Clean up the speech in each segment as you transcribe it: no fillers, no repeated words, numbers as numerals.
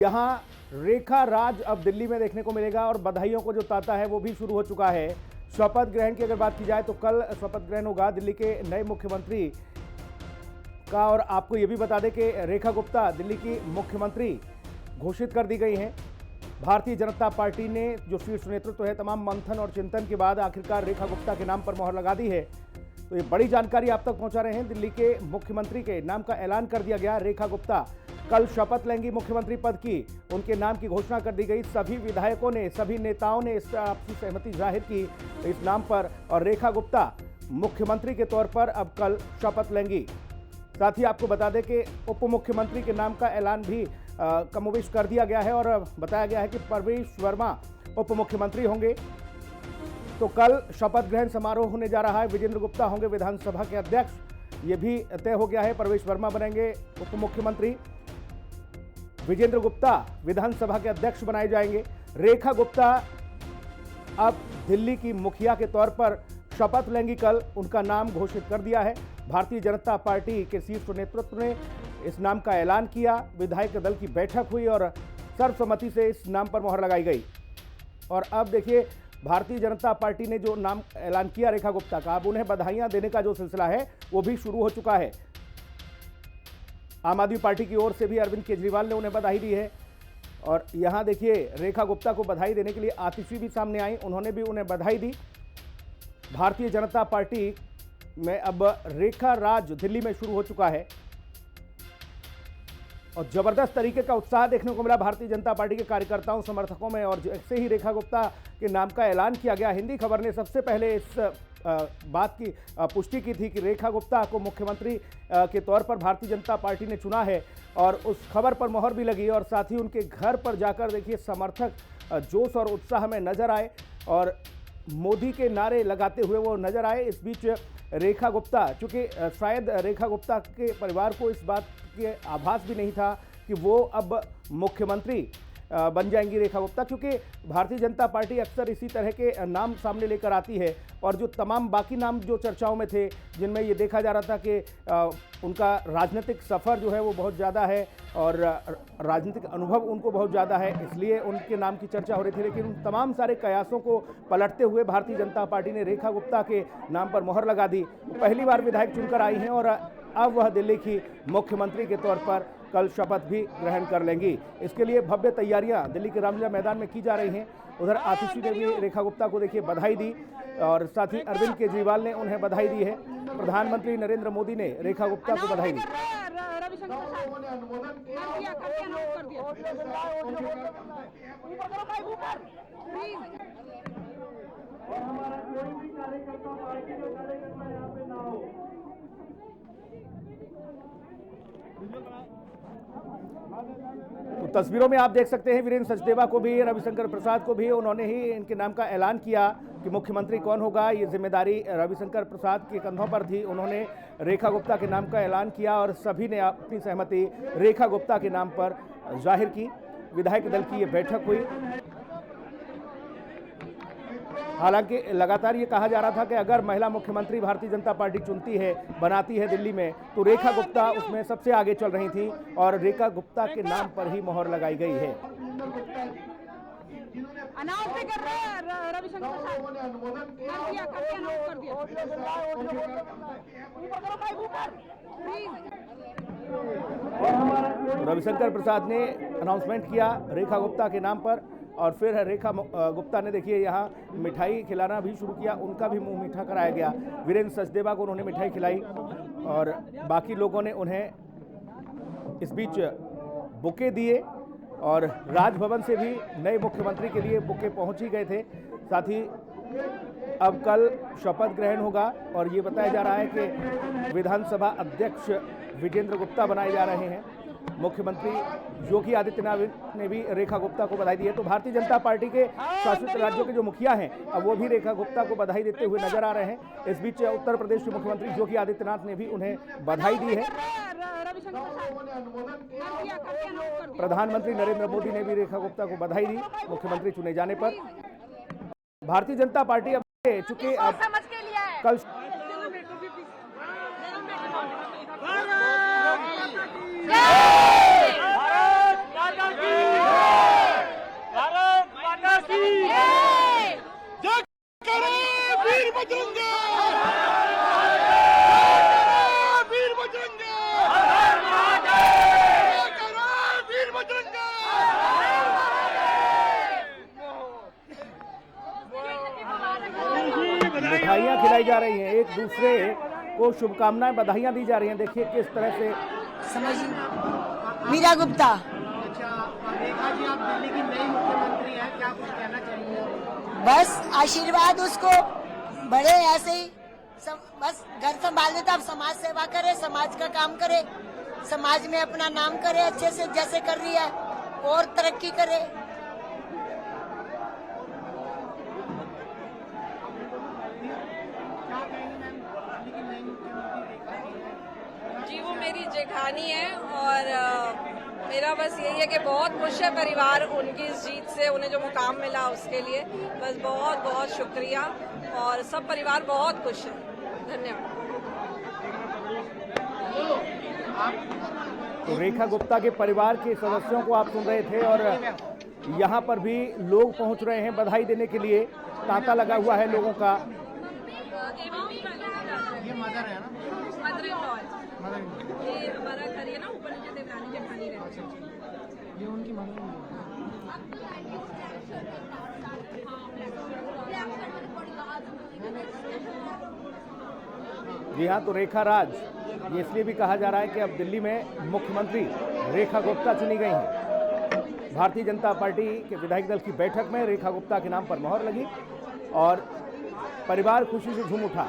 यहाँ रेखा राज अब दिल्ली में देखने को मिलेगा और बधाइयों को जो तांता है वो भी शुरू हो चुका है। शपथ ग्रहण की अगर बात की जाए तो कल शपथ ग्रहण होगा दिल्ली के नए मुख्यमंत्री का। और आपको ये भी बता दें कि रेखा गुप्ता दिल्ली की मुख्यमंत्री घोषित कर दी गई हैं। भारतीय जनता पार्टी ने जो शीर्ष नेतृत्व है तमाम मंथन और चिंतन के बाद आखिरकार रेखा गुप्ता के नाम पर मोहर लगा दी है। तो ये बड़ी जानकारी आप तक पहुंचा रहे हैं। दिल्ली के मुख्यमंत्री के नाम का ऐलान कर दिया गया। रेखा गुप्ता कल शपथ लेंगी मुख्यमंत्री पद की। उनके नाम की घोषणा कर दी गई। सभी विधायकों ने, सभी नेताओं ने इस पर आपसी सहमति जाहिर की इस नाम पर और रेखा गुप्ता मुख्यमंत्री के तौर पर अब कल शपथ लेंगी। साथ ही आपको बता दें कि उप मुख्यमंत्री के नाम का ऐलान भी कमोबेश कर दिया गया है और बताया गया है कि प्रवेश वर्मा उप मुख्यमंत्री होंगे। तो कल शपथ ग्रहण समारोह होने जा रहा है। विजेंद्र गुप्ता होंगे विधानसभा के अध्यक्ष, ये भी तय हो गया है। प्रवेश वर्मा बनेंगे उप मुख्यमंत्री। विजेंद्र गुप्ता विधानसभा के अध्यक्ष बनाए जाएंगे। रेखा गुप्ता अब दिल्ली की मुखिया के तौर पर शपथ लेंगी कल। उनका नाम घोषित कर दिया है। भारतीय जनता पार्टी के शीर्ष नेतृत्व ने इस नाम का ऐलान किया। विधायक दल की बैठक हुई और सर्वसम्मति से इस नाम पर मोहर लगाई गई। और अब देखिए भारतीय जनता पार्टी ने जो नाम ऐलान किया रेखा गुप्ता का, अब उन्हें बधाइयां देने का जो सिलसिला है वो भी शुरू हो चुका है। आम आदमी पार्टी की ओर से भी अरविंद केजरीवाल ने उन्हें बधाई दी है। और यहां देखिए रेखा गुप्ता को बधाई देने के लिए आतिशी भी सामने आई, उन्होंने भी उन्हें बधाई दी। भारतीय जनता पार्टी में अब रेखा राज दिल्ली में शुरू हो चुका है और जबरदस्त तरीके का उत्साह देखने को मिला भारतीय जनता पार्टी के कार्यकर्ताओं समर्थकों में। और जैसे ही रेखा गुप्ता के नाम का ऐलान किया गया, हिंदी खबर ने सबसे पहले इस बात की पुष्टि की थी कि रेखा गुप्ता को मुख्यमंत्री के तौर पर भारतीय जनता पार्टी ने चुना है। और उस खबर पर मोहर भी लगी और साथ ही उनके घर पर जाकर देखिए समर्थक जोश और उत्साह में नजर आए और मोदी के नारे लगाते हुए वो नजर आए। इस बीच रेखा गुप्ता, चूंकि शायद रेखा गुप्ता के परिवार को इस बात के आभास भी नहीं था कि वो अब मुख्यमंत्री बन जाएंगी रेखा गुप्ता, क्योंकि भारतीय जनता पार्टी अक्सर इसी तरह के नाम सामने लेकर आती है। और जो तमाम बाकी नाम जो चर्चाओं में थे, जिनमें ये देखा जा रहा था कि उनका राजनीतिक सफ़र जो है वो बहुत ज़्यादा है और राजनीतिक अनुभव उनको बहुत ज़्यादा है, इसलिए उनके नाम की चर्चा हो रही थी। लेकिन उन तमाम सारे कयासों को पलटते हुए भारतीय जनता पार्टी ने रेखा गुप्ता के नाम पर मोहर लगा दी। पहली बार विधायक चुनकर आई हैं और अब वह दिल्ली की मुख्यमंत्री के तौर पर कल शपथ भी ग्रहण कर लेंगी। इसके लिए भव्य तैयारियां दिल्ली के रामलीला मैदान में की जा रही हैं। उधर आतिशी ने भी रेखा गुप्ता को देखिए बधाई दी और साथ ही अरविंद केजरीवाल ने उन्हें बधाई दी है। प्रधानमंत्री नरेंद्र मोदी ने रेखा गुप्ता को बधाई दी। तो तस्वीरों में आप देख सकते हैं वीरेंद्र सचदेवा को भी, रविशंकर प्रसाद को भी, उन्होंने ही इनके नाम का ऐलान किया कि मुख्यमंत्री कौन होगा। ये जिम्मेदारी रविशंकर प्रसाद के कंधों पर थी। उन्होंने रेखा गुप्ता के नाम का ऐलान किया और सभी ने अपनी सहमति रेखा गुप्ता के नाम पर जाहिर की। विधायक दल की ये बैठक हुई। हालांकि लगातार ये कहा जा रहा था कि अगर महिला मुख्यमंत्री भारतीय जनता पार्टी चुनती है, बनाती है दिल्ली में, तो रेखा गुप्ता उसमें सबसे आगे चल रही थी और रेखा गुप्ता के नाम पर ही मोहर लगाई गई है। रविशंकर प्रसाद ने अनाउंसमेंट किया रेखा गुप्ता के नाम पर और फिर रेखा गुप्ता ने देखिए यहाँ मिठाई खिलाना भी शुरू किया। उनका भी मुंह मीठा कराया गया। वीरेंद्र सचदेवा को उन्होंने मिठाई खिलाई और बाकी लोगों ने उन्हें इस बीच बुके दिए और राजभवन से भी नए मुख्यमंत्री के लिए बुके पहुंच ही गए थे। साथ ही अब कल शपथ ग्रहण होगा और ये बताया जा रहा है कि विधानसभा अध्यक्ष विजेंद्र गुप्ता बनाए जा रहे हैं। मुख्यमंत्री योगी आदित्यनाथ ने भी रेखा गुप्ता को बधाई दी है। तो भारतीय जनता पार्टी के शासित राज्यों के जो मुखिया हैं, अब वो भी रेखा गुप्ता को बधाई देते हुए नजर आ रहे हैं। इस बीच उत्तर प्रदेश के मुख्यमंत्री योगी आदित्यनाथ ने भी उन्हें बधाई दी है। प्रधानमंत्री नरेंद्र मोदी ने भी रेखा गुप्ता को बधाई दी मुख्यमंत्री चुने जाने पर। भारतीय जनता पार्टी अब चूंकि कल भारत माता की मिठाइयाँ खिलाई जा रही हैं, एक दूसरे को शुभकामनाएं, बधाइयाँ दी जा रही हैं। देखिए किस तरह से। समझ मीरा गुप्ता। अच्छा, रेखा जी आप दिल्ली की नई मुख्यमंत्री हैं, क्या कुछ कहना चाहिए? बस आशीर्वाद उसको, बड़े ऐसे ही बस घर संभाल लेता, अब समाज सेवा करे, समाज का काम करे, समाज में अपना नाम करे अच्छे से जैसे कर रही है, और तरक्की करे। जी वो मेरी जेठानी है और मेरा बस यही है कि बहुत खुश है परिवार उनकी इस जीत से, उन्हें जो मुकाम मिला उसके लिए बस बहुत बहुत शुक्रिया और सब परिवार बहुत खुश है। धन्यवाद। तो रेखा गुप्ता के परिवार के सदस्यों को आप सुन रहे थे और यहाँ पर भी लोग पहुँच रहे हैं बधाई देने के लिए, तांता लगा हुआ है लोगों का। ये मदर है ना? मदर इन लॉ है। ये हमारा घर है ना, ऊपर नीचे देवरानी जेठानी रहती है। ये उनकी मदर है। जी हाँ, तो रेखा राज, ये इसलिए भी कहा जा रहा है कि अब दिल्ली में मुख्यमंत्री रेखा गुप्ता चुनी गई हैं। भारतीय जनता पार्टी के विधायक दल की बैठक में रेखा गुप्ता के नाम पर मोहर लगी और परिवार खुशी से झूम उठा।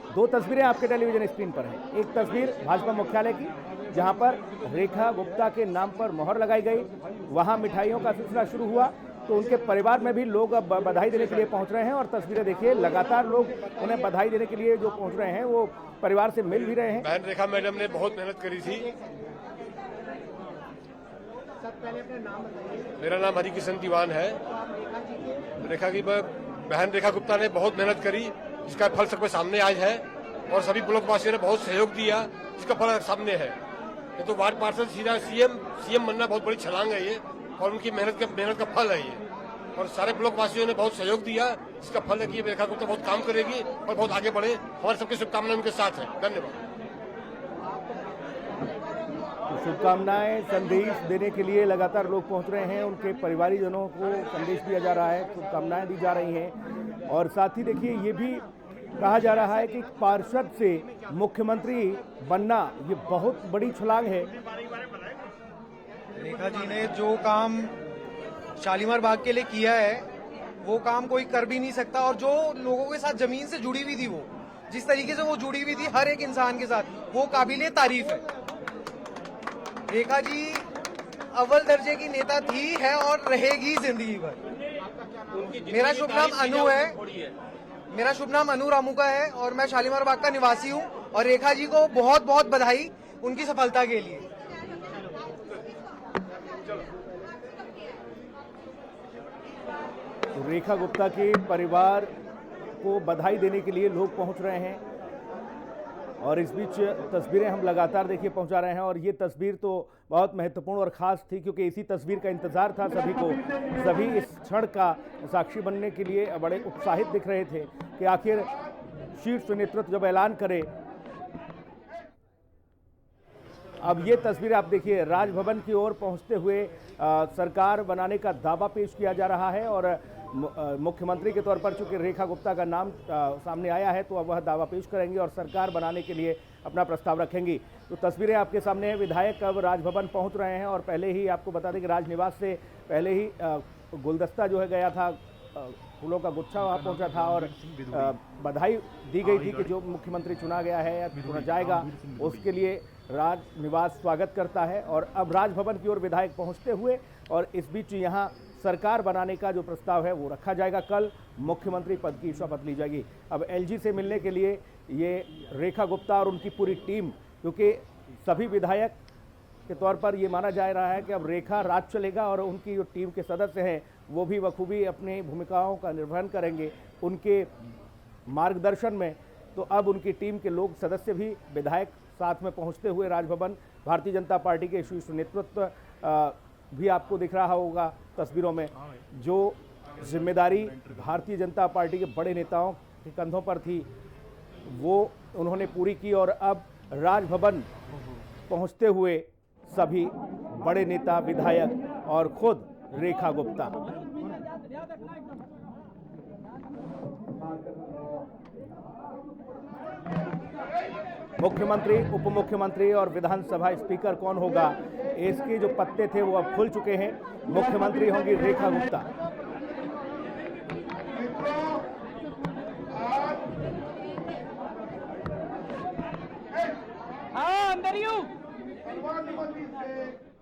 दो तस्वीरें आपके टेलीविजन स्क्रीन पर हैं। एक तस्वीर भाजपा मुख्यालय की, जहां पर रेखा गुप्ता के नाम पर मोहर लगाई गई, वहां मिठाइयों का सिलसिला शुरू हुआ, तो उनके परिवार में भी लोग अब बधाई देने के लिए पहुंच रहे हैं। और तस्वीरें देखिए, लगातार लोग उन्हें बधाई देने के लिए जो पहुंच रहे हैं वो परिवार से मिल भी रहे हैं। बहन रेखा मैडम ने बहुत मेहनत करी थी। सब पहले अपना नाम बताइए। मेरा नाम हरिकिशन दीवान है। रेखा की बहन रेखा गुप्ता ने बहुत मेहनत करी, जिसका फल सबके सामने आज है और सभी ब्लॉकवासियों ने बहुत सहयोग दिया, जिसका फल सामने है। ये तो वार्ड पार्षद सीधा सीएम बनना बहुत बड़ी छलांग है ये, और उनकी मेहनत का फल है ये। और सारे ब्लॉकवासियों ने बहुत सहयोग दिया, जिसका फल है कि रेखा गुप्ता बहुत काम करेगी और बहुत आगे बढ़े। हमारे सबकी शुभकामनाएं उनके साथ है। धन्यवाद। शुभकामनाएं, संदेश देने के लिए लगातार लोग पहुंच रहे हैं, उनके परिवारीजनों को संदेश दिया जा रहा है, शुभकामनाएं दी जा रही हैं। और साथ ही देखिए, ये भी कहा जा रहा है कि पार्षद से मुख्यमंत्री बनना ये बहुत बड़ी छलांग है। रेखा जी ने जो काम शालीमार बाग के लिए किया है वो काम कोई कर भी नहीं सकता, और जो लोगों के साथ जमीन से जुड़ी हुई थी, वो जिस तरीके से वो जुड़ी हुई थी हर एक इंसान के साथ, वो काबिले तारीफ है। रेखा जी अव्वल दर्जे की नेता थी, है और रहेगी जिंदगी भर। मेरा शुभ नाम अनु है, मेरा शुभ नाम अनु रामू का है और मैं शालीमार बाग का निवासी हूँ। और रेखा जी को बहुत बहुत बधाई उनकी सफलता के लिए। तो रेखा गुप्ता के परिवार को बधाई देने के लिए लोग पहुंच रहे हैं और इस बीच तस्वीरें हम लगातार देखिए पहुंचा रहे हैं। और ये तस्वीर तो बहुत महत्वपूर्ण और ख़ास थी, क्योंकि इसी तस्वीर का इंतज़ार था सभी को। सभी इस क्षण का साक्षी बनने के लिए बड़े उत्साहित दिख रहे थे कि आखिर शीर्ष नेतृत्व जब ऐलान करे। अब ये तस्वीर आप देखिए, राजभवन की ओर पहुंचते हुए सरकार बनाने का दावा पेश किया जा रहा है और मुख्यमंत्री के तौर पर चूंकि रेखा गुप्ता का नाम सामने आया है, तो अब वह दावा पेश करेंगे और सरकार बनाने के लिए अपना प्रस्ताव रखेंगी। तो तस्वीरें आपके सामने हैं। विधायक अब राजभवन पहुंच रहे हैं और पहले ही आपको बता दें कि राजनिवास से पहले ही गुलदस्ता जो है गया था, फूलों का गुच्छा वहाँ पहुंचा था और बधाई दी गई थी कि जो मुख्यमंत्री चुना गया है या चुना जाएगा उसके लिए राजनिवास स्वागत करता है। और अब राजभवन की ओर विधायक पहुंचते हुए और इस बीच यहाँ सरकार बनाने का जो प्रस्ताव है वो रखा जाएगा। कल मुख्यमंत्री पद की शपथ ली जाएगी। अब एलजी से मिलने के लिए ये रेखा गुप्ता और उनकी पूरी टीम, क्योंकि सभी विधायक के तौर पर ये माना जा रहा है कि अब रेखा राज चलेगा और उनकी जो टीम के सदस्य हैं वो भी बखूबी अपनी भूमिकाओं का निर्वहन करेंगे उनके मार्गदर्शन में। तो अब उनकी टीम के लोग सदस्य भी विधायक साथ में पहुंचते हुए राजभवन, भारतीय जनता पार्टी के शीर्ष नेतृत्व भी आपको दिख रहा होगा तस्वीरों में। जो जिम्मेदारी भारतीय जनता पार्टी के बड़े नेताओं के कंधों पर थी वो उन्होंने पूरी की और अब राजभवन पहुंचते हुए सभी बड़े नेता, विधायक और खुद रेखा गुप्ता। मुख्यमंत्री, उप मुख्यमंत्री और विधानसभा स्पीकर कौन होगा, इसके जो पत्ते थे वो अब खुल चुके हैं। मुख्यमंत्री होंगी रेखा गुप्ता। अंदर ही हूँ।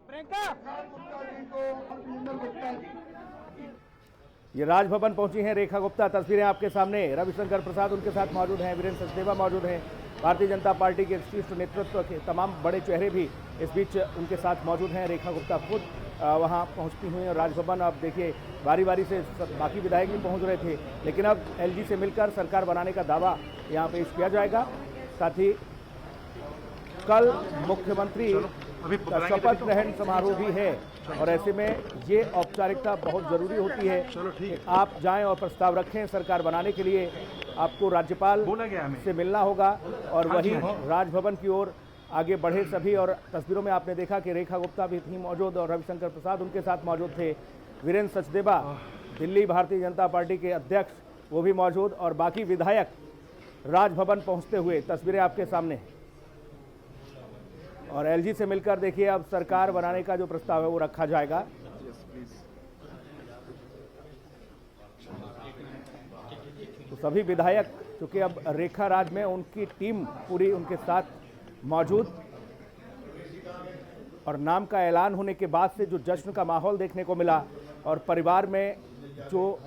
प्रियंका ये राजभवन पहुंची हैं रेखा गुप्ता। तस्वीरें आपके सामने। रविशंकर प्रसाद उनके साथ मौजूद हैं, वीरेंद्र सचदेवा मौजूद हैं, भारतीय जनता पार्टी के शीर्ष नेतृत्व के तमाम बड़े चेहरे भी इस बीच उनके साथ मौजूद हैं। रेखा गुप्ता खुद वहां पहुंचती हुई और राजभवन अब देखिए बारी बारी से बाकी विधायक भी पहुंच रहे थे, लेकिन अब एलजी से मिलकर सरकार बनाने का दावा यहां पेश किया जाएगा। साथ ही कल मुख्यमंत्री का शपथ ग्रहण समारोह भी है और ऐसे में ये औपचारिकता बहुत जरूरी होती है कि आप जाएं और प्रस्ताव रखें सरकार बनाने के लिए। आपको राज्यपाल से मिलना होगा और वही राजभवन की ओर आगे बढ़े सभी। और तस्वीरों में आपने देखा कि रेखा गुप्ता भी थी मौजूद और रविशंकर प्रसाद उनके साथ मौजूद थे। वीरेंद्र सचदेवा दिल्ली भारतीय जनता पार्टी के अध्यक्ष वो भी मौजूद और बाकी विधायक राजभवन पहुंचते हुए तस्वीरें आपके सामने हैं। और एलजी से मिलकर देखिए अब सरकार बनाने का जो प्रस्ताव है वो रखा जाएगा। तो सभी विधायक क्योंकि अब रेखा राज में उनकी टीम पूरी उनके साथ मौजूद और नाम का ऐलान होने के बाद से जो जश्न का माहौल देखने को मिला और परिवार में जो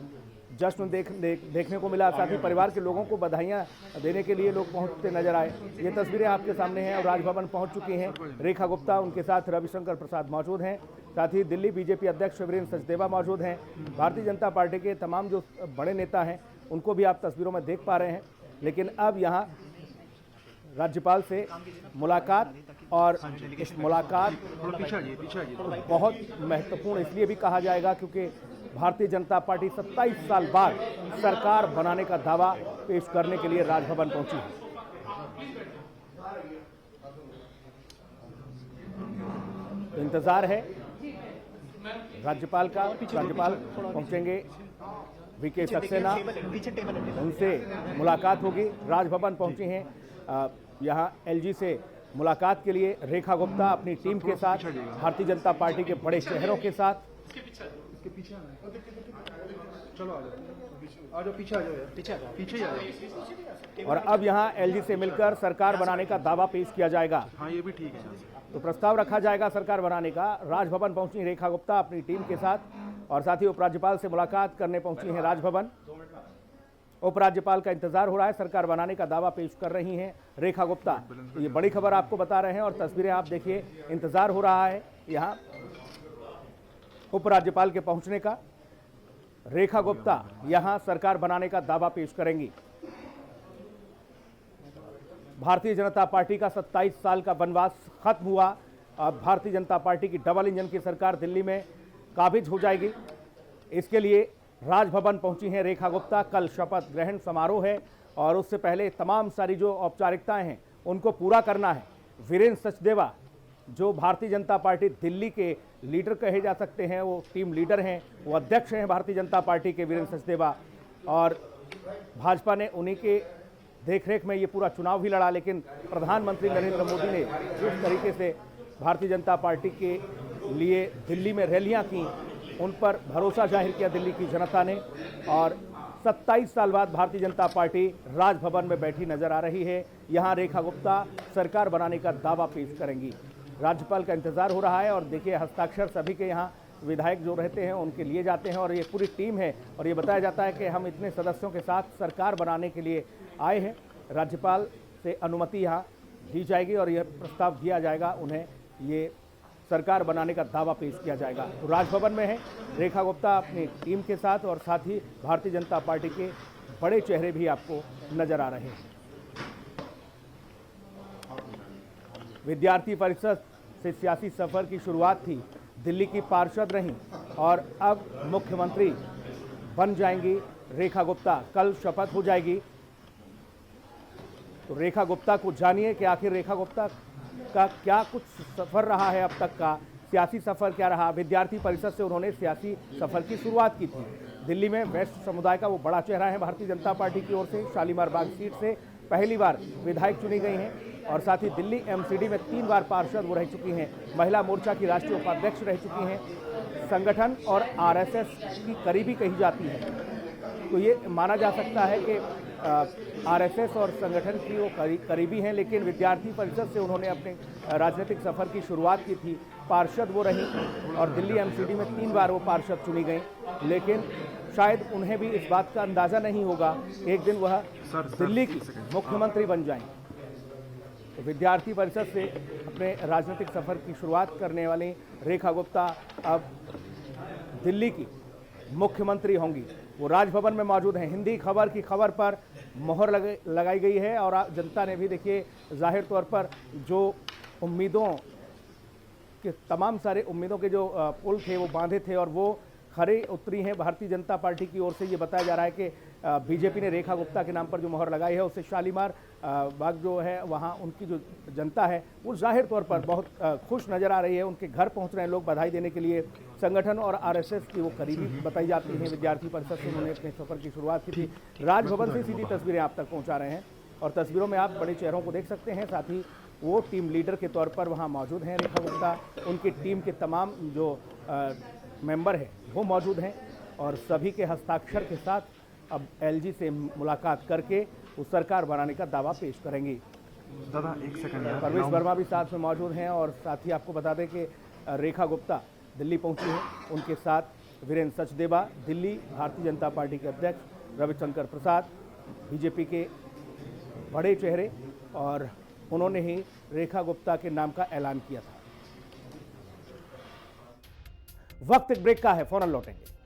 जश्न देखने को मिला, साथ ही परिवार के लोगों को बधाइयां देने के लिए लोग पहुंचते नजर आए। ये तस्वीरें आपके सामने हैं और राजभवन पहुंच चुकी हैं रेखा गुप्ता, उनके साथ रविशंकर प्रसाद मौजूद हैं, साथ ही दिल्ली बीजेपी अध्यक्ष वीरेंद्र सचदेवा मौजूद हैं। भारतीय जनता पार्टी के तमाम जो बड़े नेता हैं उनको भी आप तस्वीरों में देख पा रहे हैं। लेकिन अब यहाँ राज्यपाल से मुलाकात और इस मुलाकात बहुत महत्वपूर्ण इसलिए भी कहा जाएगा क्योंकि भारतीय जनता पार्टी 27 साल बाद सरकार बनाने का दावा पेश करने के लिए राजभवन पहुंची है। तो इंतजार है राज्यपाल का। राज्यपाल पहुंचेंगे, वीके सक्सेना, उनसे मुलाकात होगी। राजभवन पहुंची हैं यहां एलजी से मुलाकात के लिए रेखा गुप्ता अपनी टीम के साथ, भारतीय जनता पार्टी के बड़े चेहरों के साथ। चलो आ जाओ, पीछे आ जाओ, पीछे आ जाओ। और अब यहां एलजी से मिलकर सरकार बनाने का दावा पेश किया जाएगा। हाँ, ये भी ठीक है। तो प्रस्ताव रखा जाएगा सरकार बनाने का। राजभवन पहुंची रेखा गुप्ता अपनी टीम के साथ और साथ ही उपराज्यपाल से मुलाकात करने पहुंची हैं राजभवन। उपराज्यपाल का इंतजार हो रहा है, सरकार बनाने का दावा पेश कर रही हैं रेखा गुप्ता। तो ये बड़ी खबर आपको बता रहे हैं और तस्वीरें आप देखिए, इंतजार हो रहा है यहाँ उपराज्यपाल के पहुंचने का। रेखा गुप्ता यहां सरकार बनाने का दावा पेश करेंगी। भारतीय जनता पार्टी का 27 साल का वनवास खत्म हुआ। अब भारतीय जनता पार्टी की डबल इंजन की सरकार दिल्ली में काबिज हो जाएगी। इसके लिए राजभवन पहुंची हैं रेखा गुप्ता। कल शपथ ग्रहण समारोह है और उससे पहले तमाम सारी जो औपचारिकताएं हैं उनको पूरा करना है। वीरेंद्र सचदेवा जो भारतीय जनता पार्टी दिल्ली के लीडर कहे जा सकते हैं, वो टीम लीडर हैं, वो अध्यक्ष हैं भारतीय जनता पार्टी के वीरेंद्र सचदेवा, और भाजपा ने उन्हीं के देखरेख में ये पूरा चुनाव भी लड़ा। लेकिन प्रधानमंत्री नरेंद्र मोदी ने जिस तरीके से भारतीय जनता पार्टी के लिए दिल्ली में रैलियां की, उन पर भरोसा जाहिर किया दिल्ली की जनता ने। और 27 साल बाद भारतीय जनता पार्टी राजभवन में बैठी नजर आ रही है। यहाँ रेखा गुप्ता सरकार बनाने का दावा पेश करेंगी। राज्यपाल का इंतजार हो रहा है और देखिए हस्ताक्षर सभी के यहाँ विधायक जो रहते हैं उनके लिए जाते हैं और ये पूरी टीम है और ये बताया जाता है कि हम इतने सदस्यों के साथ सरकार बनाने के लिए आए हैं। राज्यपाल से अनुमति यहाँ दी जाएगी और यह प्रस्ताव दिया जाएगा उन्हें, ये सरकार बनाने का दावा पेश किया जाएगा। तो राजभवन में है रेखा गुप्ता अपनी टीम के साथ और साथ ही भारतीय जनता पार्टी के बड़े चेहरे भी आपको नजर आ रहे हैं। विद्यार्थी परिषद से सियासी सफर की शुरुआत थी, दिल्ली की पार्षद रहीं और अब मुख्यमंत्री बन जाएंगी रेखा गुप्ता। कल शपथ हो जाएगी। तो रेखा गुप्ता को जानिए कि आखिर रेखा गुप्ता का क्या कुछ सफर रहा है अब तक का, सियासी सफर क्या रहा। विद्यार्थी परिषद से उन्होंने सियासी सफर की शुरुआत की थी। दिल्ली में वेस्ट समुदाय का वो बड़ा चेहरा है भारतीय जनता पार्टी की ओर से। शालीमार बाग सीट से पहली बार विधायक चुनी गई हैं और साथ ही दिल्ली एमसीडी में 3 बार पार्षद वो रह चुकी हैं। महिला मोर्चा की राष्ट्रीय उपाध्यक्ष रह चुकी हैं। संगठन और आरएसएस की करीबी कही जाती है, तो ये माना जा सकता है कि आरएसएस और संगठन की वो करीबी हैं, लेकिन विद्यार्थी परिषद से उन्होंने अपने राजनीतिक सफ़र की शुरुआत की थी। पार्षद वो रहीं और दिल्ली एमसीडी में 3 बार वो पार्षद चुनी गई, लेकिन शायद उन्हें भी इस बात का अंदाज़ा नहीं होगा कि एक दिन वह दिल्ली की मुख्यमंत्री बन जाएंगे। तो विद्यार्थी परिषद से अपने राजनीतिक सफ़र की शुरुआत करने वाली रेखा गुप्ता अब दिल्ली की मुख्यमंत्री होंगी। वो राजभवन में मौजूद हैं। हिंदी खबर की खबर पर मोहर लगाई गई है और जनता ने भी देखिए जाहिर तौर पर जो उम्मीदों के तमाम सारे उम्मीदों के जो पुल थे वो बांधे थे और वो खरे उतरी हैं। भारतीय जनता पार्टी की ओर से ये बताया जा रहा है कि बीजेपी ने रेखा गुप्ता के नाम पर जो मोहर लगाई है उससे शालीमार बाग जो है वहाँ उनकी जो जनता है वो जाहिर तौर पर बहुत खुश नज़र आ रही है। उनके घर पहुँच रहे हैं लोग बधाई देने के लिए। संगठन और आरएसएस की वो करीबी बताई जाती हैं। विद्यार्थी परिषद से उन्होंने अपने सफ़र की शुरुआत की थी। राजभवन से सीधी तस्वीरें आप तक पहुँचा रहे हैं और तस्वीरों में आप बड़े चेहरों को देख सकते हैं। साथ ही वो टीम लीडर के तौर पर वहाँ मौजूद हैं रेखा गुप्ता। उनकी टीम के तमाम जो मेंबर हैं वो मौजूद हैं और सभी के हस्ताक्षर के साथ अब एलजी से मुलाकात करके वो सरकार बनाने का दावा पेश करेंगी। दादा एक सेकंड यार, परवेश वर्मा भी साथ में मौजूद हैं और साथ ही आपको बता दें कि रेखा गुप्ता दिल्ली पहुंची हैं। उनके साथ वीरेंद्र सचदेवा, दिल्ली भारतीय जनता पार्टी के अध्यक्ष रविशंकर प्रसाद, बीजेपी के बड़े चेहरे, और उन्होंने ही रेखा गुप्ता के नाम का ऐलान किया था। वक्त एक ब्रेक का है, फौरन लौटेंगे।